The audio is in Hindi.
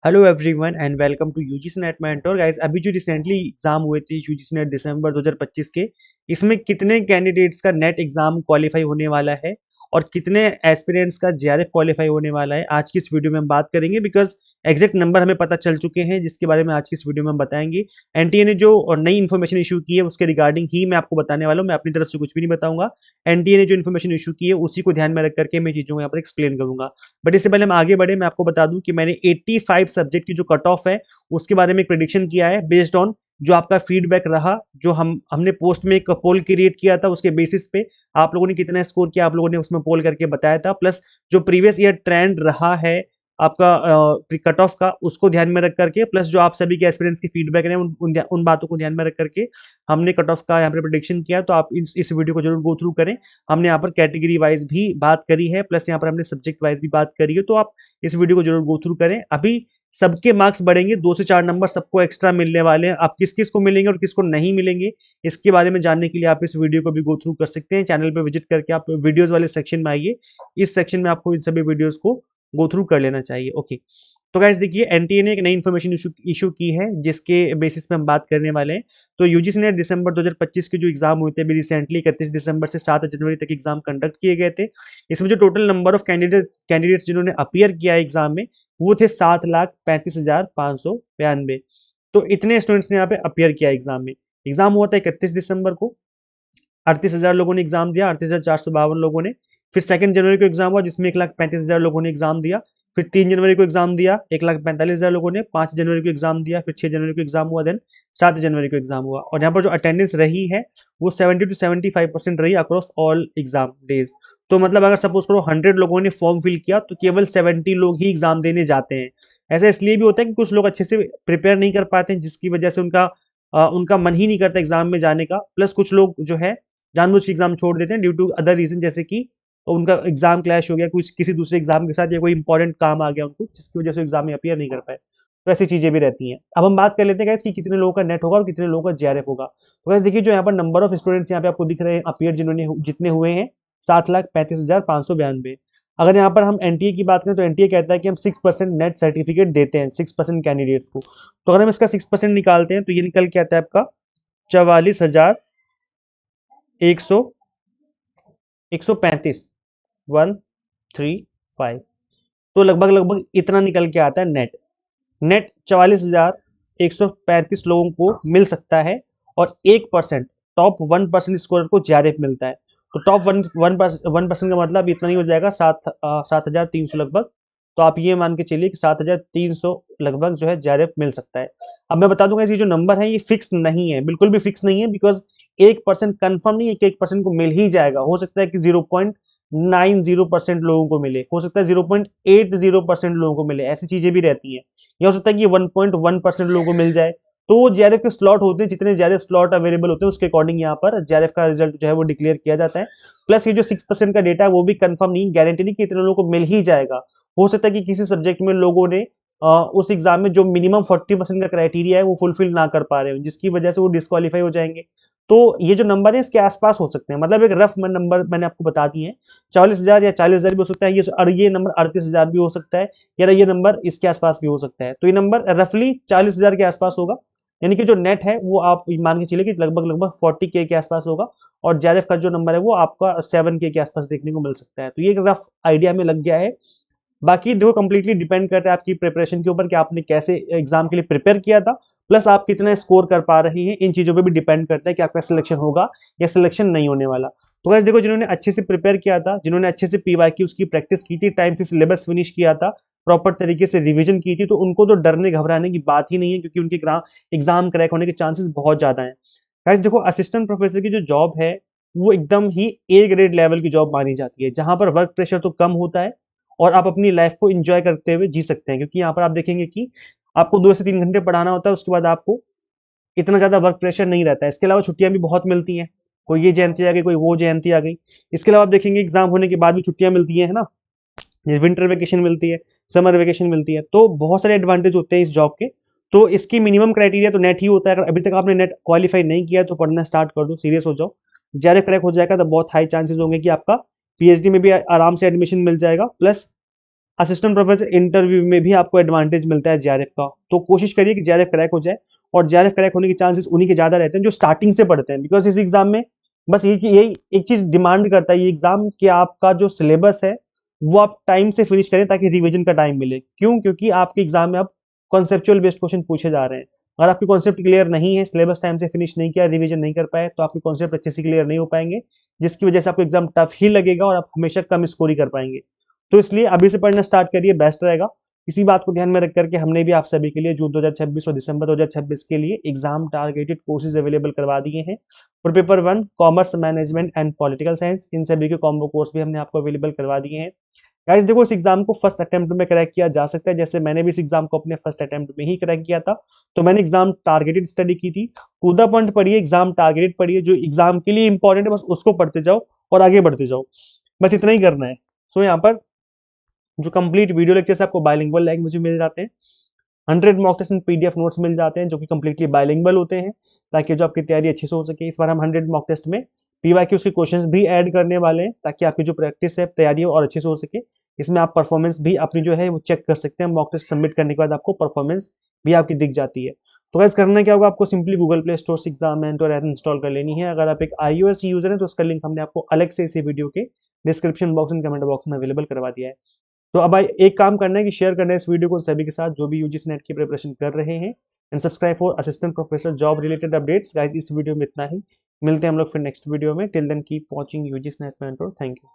Hello everyone and welcome to UGC NET mentor guys. अभी जो रिसेंटली एग्जाम हुए थे यूजीसी नेट दिसंबर 2025 के, इसमें कितने कैंडिडेट्स का नेट एग्जाम क्वालिफाई होने वाला है और कितने एस्पिरेंट्स का जेआरएफ क्वालिफाई होने वाला है, आज की इस वीडियो में हम बात करेंगे। बिकॉज एग्जैक्ट नंबर हमें पता चल चुके हैं, जिसके बारे में आज की इस वीडियो में हम बताएंगे। एनटीए ने जो नई इन्फॉर्मेशन इशू की है उसके रिगार्डिंग ही मैं आपको बताने वाला हूँ। मैं अपनी तरफ से कुछ भी नहीं बताऊंगा। एनटीए ने जो इन्फॉर्मेशन इशू की है उसी को ध्यान में रख करके मैं चीजों को यहाँ पर एक्सप्लेन करूंगा। बट इससे पहले हम आगे बढ़े, मैं आपको बता दूं कि मैंने 85 सब्जेक्ट की जो कट ऑफ है उसके बारे में एक प्रेडिक्शन किया है बेस्ड ऑन जो आपका फीडबैक रहा। जो हमने पोस्ट में एक पोल क्रिएट किया था, उसके बेसिस पे आप लोगों ने कितना स्कोर किया आप लोगों ने उसमें पोल करके बताया था। प्लस जो प्रीवियस ईयर ट्रेंड रहा है आपका कट ऑफ का, उसको ध्यान में रख करके, प्लस जो आप सभी के एक्सपीरियंस की फीडबैक है उन बातों को ध्यान में रख करके हमने कट ऑफ का यहाँ पर प्रेडिक्शन किया। तो आप इस वीडियो को जरूर गो थ्रू करें। हमने यहाँ पर कैटेगरी वाइज भी बात करी है, प्लस यहाँ पर हमने सब्जेक्ट वाइज भी बात करी है। तो आप इस वीडियो को जरूर गो थ्रू करें। अभी सबके मार्क्स बढ़ेंगे, 2 से 4 नंबर सबको एक्स्ट्रा मिलने वाले हैं। आप किस किस को मिलेंगे और किसको नहीं मिलेंगे, इसके बारे में जानने के लिए आप इस वीडियो को भी गो थ्रू कर सकते हैं। चैनल पे विजिट करके आप वीडियोस वाले सेक्शन में आइए। इस सेक्शन में आपको इन सभी वीडियोस को गो थ्रू कर लेना चाहिए। ओके, तो गाइस देखिए, एनटीए ने एक नई इन्फॉर्मेशन इशू की है जिसके बेसिस पे हम बात करने वाले हैं। तो यूजीसी ने दिसंबर 2025 के जो एग्जाम हुए थे अभी रिसेंटली 31 दिसंबर से 7 जनवरी तक एग्जाम कंडक्ट किए गए थे। इसमें जो टोटल नंबर ऑफ कैंडिडेट्स जिन्होंने अपीयर किया है एग्जाम में, वो थे 7,35,592। तो इतने स्टूडेंट्स ने यहाँ पे अपीयर किया एग्जाम में। एग्जाम हुआ था 31 दिसंबर को। 38,000 लोगों ने एग्जाम दिया, 38,452 लोगों ने। फिर 2 जनवरी को एग्जाम हुआ जिसमें 1,35,000 लोगों ने एग्जाम दिया। फिर 3 जनवरी को एग्जाम दिया 1,45,000 लोगों ने। 5 जनवरी को एग्जाम दिया। फिर 6 जनवरी को एग्जाम हुआ। देन 7 जनवरी को एग्जाम हुआ। और यहाँ पर जो अटेंडेंस रही है वो 70 to 75% रही अक्रॉस ऑल एग्जाम डेज। तो मतलब अगर सपोज करो 100 लोगों ने फॉर्म फिल किया तो केवल 70 लोग ही एग्जाम देने जाते हैं। ऐसा इसलिए भी होता है कि कुछ लोग अच्छे से प्रिपेयर नहीं कर पाते हैं, जिसकी वजह से उनका मन ही नहीं करता एग्जाम में जाने का। प्लस कुछ लोग जो है जानबूझ के एग्जाम छोड़ देते हैं ड्यू टू अदर रीजन, जैसे कि उनका एग्जाम क्लैश हो गया कुछ किसी दूसरे एग्जाम के साथ, या कोई इंपॉर्टेंट काम आ गया उनको जिसकी वजह से एग्जाम में अपीयर नहीं कर पाए। तो ऐसी चीजें भी रहती हैं। अब हम बात कर लेते हैं गाइस कि कितने लोगों का नेट होगा और कितने लोगों का जेआरएफ होगा। तो गाइस देखिए, जो यहाँ पर नंबर ऑफ स्टूडेंट्स यहाँ पे आपको दिख रहे हैं अपीयर जिन्होंने जितने हुए हैं, 7,35,592। अगर यहाँ पर हम एनटीए की बात करें तो एनटीए कहता है कि हम 6% नेट सर्टिफिकेट देते हैं 6% कैंडिडेट्स को। तो अगर हम इसका 6% निकालते हैं तो ये निकल के आता है आपका 44,135 135। तो लगभग लगभग इतना निकल के आता है नेट। नेट 44,135 लोगों को मिल सकता है। और 1% टॉप 1% स्कोरर को जेआरएफ मिलता है। तो टॉप वन परसेंट का मतलब इतना ही हो जाएगा 7,300 लगभग। तो आप ये मान के चलिए कि 7,300 लगभग जो है जेआरएफ मिल सकता है। अब मैं बता दूंगा ये जो नंबर है ये फिक्स नहीं है, बिल्कुल भी फिक्स नहीं है। बिकॉज 1% कन्फर्म नहीं है कि 1% को मिल ही जाएगा। हो सकता है कि 0.90% लोगों को मिले, हो सकता है 0.80% लोगों को मिले, ऐसी चीजें भी रहती हैं। यह हो सकता है कि 1.1% लोगों को मिल जाए। तो जेआरएफ के स्लॉट होते हैं, जितने जेआरएफ स्लॉट अवेलेबल होते हैं उसके अकॉर्डिंग यहाँ पर जेआरएफ का रिजल्ट जो है वो डिक्लेयर किया जाता है। प्लस ये जो 6% का डेटा है वो भी कंफर्म नहीं, गारंटी नहीं कि इतने लोगों को मिल ही जाएगा। हो सकता है कि किसी सब्जेक्ट में लोगों ने उस एग्जाम में जो मिनिमम 40% का क्राइटेरिया है वो फुलफिल ना कर पा रहे हो, जिसकी वजह से वो डिस्क्वालीफाई हो जाएंगे। तो ये जो नंबर है इसके आसपास हो सकते हैं, मतलब एक रफ नंबर मैंने आपको बता दिए हैं। 44,000 या 40,000 भी हो सकता है, ये नंबर 38,000 भी हो सकता है, या ये नंबर इसके आसपास भी हो सकता है। तो ये नंबर रफली 40,000 के आसपास होगा। यानी कि जो नेट है वो आप मान के चलिए कि लगभग लगभग 40K के आसपास होगा। और जेआरएफ का जो नंबर है वो आपका 7K के आसपास देखने को मिल सकता है। तो ये एक रफ आइडिया में लग गया है। बाकी देखो कंप्लीटली डिपेंड करता है आपकी प्रिपरेशन के ऊपर कि आपने कैसे एग्जाम के लिए प्रिपेयर किया था, प्लस आप कितना स्कोर कर पा रहे हैं। इन चीजों पे भी डिपेंड करता है कि आपका सिलेक्शन होगा या सिलेक्शन नहीं होने वाला। तो गाइस देखो, जिन्होंने अच्छे से प्रिपेयर किया था, जिन्होंने अच्छे से पीवाई की उसकी प्रैक्टिस की थी, टाइम से सिलेबस फिनिश किया था, प्रॉपर तरीके से रिविजन की थी, तो उनको तो डरने घबराने की बात ही नहीं है, क्योंकि उनके एग्जाम क्रैक होने के चांसेस बहुत ज्यादा है। गाइस देखो, असिस्टेंट प्रोफेसर की जो जॉब है वो एकदम ही ए ग्रेड लेवल की जॉब मानी जाती है, जहां पर वर्क प्रेशर तो कम होता है और आप अपनी लाइफ को एंजॉय करते हुए जी सकते हैं। क्योंकि यहाँ पर आप देखेंगे कि आपको 2 से 3 घंटे पढ़ाना होता है, उसके बाद आपको इतना ज्यादा वर्क प्रेशर नहीं रहता है। इसके अलावा छुट्टियां भी बहुत मिलती हैं, कोई ये जयंती आ गई, कोई वो जयंती आ गई। इसके अलावा आप देखेंगे एग्जाम होने के बाद भी छुट्टियां मिलती है ना, विंटर वेकेशन मिलती है, समर वेकेशन मिलती है। तो बहुत सारे एडवांटेज होते हैं इस जॉब के। तो इसकी मिनिमम क्राइटेरिया तो नेट ही होता है। अगर अभी तक आपने नेट क्वालिफाई नहीं किया तो पढ़ना स्टार्ट कर दो, सीरियस हो जाओ। जेआरएफ क्रैक हो जाएगा तो बहुत हाई चांसेस होंगे कि आपका पीएचडी में भी आराम से एडमिशन मिल जाएगा। प्लस असिस्टेंट प्रोफेसर इंटरव्यू में भी आपको एडवांटेज मिलता है जेआरएफ का। तो कोशिश करिए कि जेआरएफ क्रैक हो जाए, और जेआरएफ क्रैक होने के चांसेस उन्हीं के ज़्यादा रहते हैं जो स्टार्टिंग से पढ़ते हैं, बिकॉज इस एग्जाम में बस यही एक चीज़ डिमांड करता है ये एग्जाम कि आपका जो सिलेबस है वो आप टाइम से फिनिश करें ताकि रिविजन का टाइम मिले। क्यों? क्योंकि आपके एग्जाम में अब कॉन्सेप्चुअल बेस्ड क्वेश्चन पूछे जा रहे हैं। अगर आपकी कॉन्सेप्ट क्लियर नहीं है, सिलेबस टाइम से फिनिश नहीं किया, रिवीजन नहीं कर पाए, तो आपके कॉन्सेप्ट अच्छे से क्लियर नहीं हो पाएंगे, जिसकी वजह से आपको एग्जाम टफ ही लगेगा और आप हमेशा कम स्कोर ही कर पाएंगे। तो इसलिए अभी से पढ़ना स्टार्ट करिए, बेस्ट रहेगा। इसी बात को ध्यान में रख करके हमने भी आप सभी के लिए जून 2026 और दिसंबर 2026 के लिए एग्जाम टारगेटेड कोर्सेज अवेलेबल करवा दिए हैं। और paper 1 commerce management and political science, इन सभी के कॉम्बो कोर्स भी हमने आपको अवेलेबल करवा दिए हैं। गाइस देखो, इस एग्जाम को फर्स्ट अटेम्प्ट में क्रैक किया जा सकता है, जैसे मैंने भी इस एग्जाम को अपने फर्स्ट अटेम्प्ट में ही क्रैक किया था। तो मैंने एग्जाम टारगेटेड स्टडी की थी। टू द पॉइंट पढ़िए, एग्जाम टारगेटेड पढ़िए, जो एग्जाम के लिए इंपॉर्टेंट है बस उसको पढ़ते जाओ और आगे बढ़ते जाओ, बस इतना ही करना है। सो यहाँ पर जो कंप्लीट वीडियो लेक्चर्स आपको बाइलिंगुअल लैंग्वेज में मिल जाते हैं, 100 mock test and PDF notes मिल जाते हैं जो कि कंप्लीटली बाइलिंगुअल होते हैं, ताकि जो आपकी तैयारी अच्छे से हो सके। इस बार हम 100 मॉक टेस्ट में पीवाईक्यूज के क्वेश्चंस भी ऐड करने वाले हैं, ताकि आपकी जो प्रैक्टिस है, तैयारी है, और अच्छे से हो सके। इसमें आप परफॉर्मेंस भी अपनी जो है वो चेक कर सकते हैं। मॉक टेस्ट सबमिट करने के बाद आपको परफॉर्मेंस भी आपकी दिख जाती है। तो गाइस करना क्या होगा, आपको सिंपली गूगल प्ले स्टोर से एग्जामिनेटर ऐप इंस्टॉल कर लेनी है। अगर आप एक iOS यूजर हैं तो उसका लिंक हमने आपको अलग से इसी वीडियो के description box and comment box में अवेलेबल करवा दिया है। तो अब भाई एक काम करना है कि शेयर करना है इस वीडियो को सभी के साथ जो भी यूजीसी नेट की प्रिपरेशन कर रहे हैं, and subscribe for assistant professor job related updates. Guys इस वीडियो में इतना ही, मिलते हैं हम लोग फिर नेक्स्ट वीडियो में। Till then keep watching UGC NET mentor. Thank you.